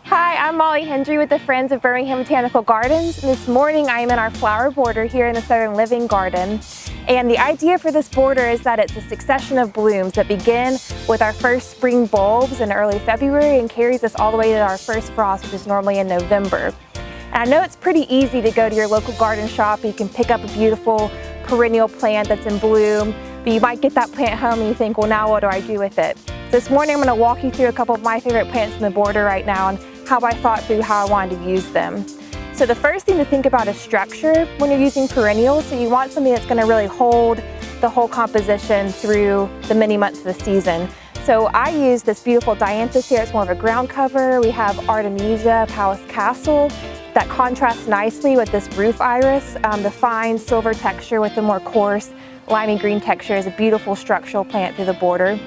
Hi, I'm Molly Hendry with the Friends of Birmingham Botanical Gardens. And this morning I am in our flower border here in the Southern Living Garden. And the idea for this border is that it's a succession of blooms that begin with our first spring bulbs in early February and carries us all the way to our first frost, which is normally in November. And I know it's pretty easy to go to your local garden shop. You can pick up a beautiful perennial plant that's in bloom, but you might get that plant home and you think, well, now what do I do with it? So this morning I'm going to walk you through a couple of my favorite plants in the border right now and how I thought through how I wanted to use them. So the first thing to think about is structure when you're using perennials. So you want something that's going to really hold the whole composition through the many months of the season. So I use this beautiful dianthus here. It's more of a ground cover. We have Artemisia, Palace Castle, that contrasts nicely with this roof iris. The fine silver texture with the more coarse limey green texture is a beautiful structural plant through the border.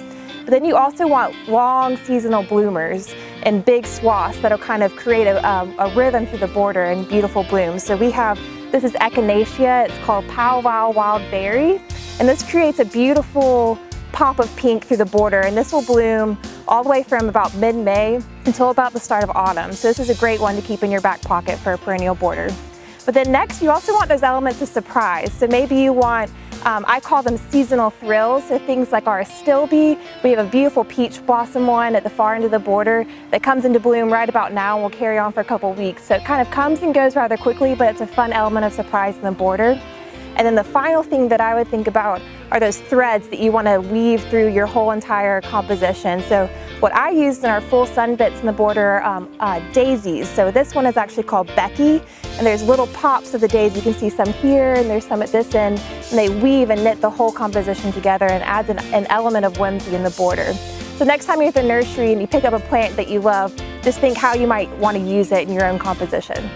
But then you also want long seasonal bloomers in big swaths that'll kind of create a rhythm through the border and beautiful blooms. So this is Echinacea. It's called Powwow Wild Berry, and this creates a beautiful pop of pink through the border, and this will bloom all the way from about mid-May until about the start of autumn. So this is a great one to keep in your back pocket for a perennial border. But then next, you also want those elements of surprise. So maybe you want, I call them seasonal thrills, so things like our astilbe. We have a beautiful peach blossom one at the far end of the border that comes into bloom right about now and will carry on for a couple weeks. So it kind of comes and goes rather quickly, but it's a fun element of surprise in the border. And then the final thing that I would think about are those threads that you want to weave through your whole entire composition. So what I used in our full sun bits in the border are daisies. So this one is actually called Becky, and there's little pops of the daisy. You can see some here and there's some at this end, and they weave and knit the whole composition together and adds an element of whimsy in the border. So next time you're at the nursery and you pick up a plant that you love, just think how you might want to use it in your own composition.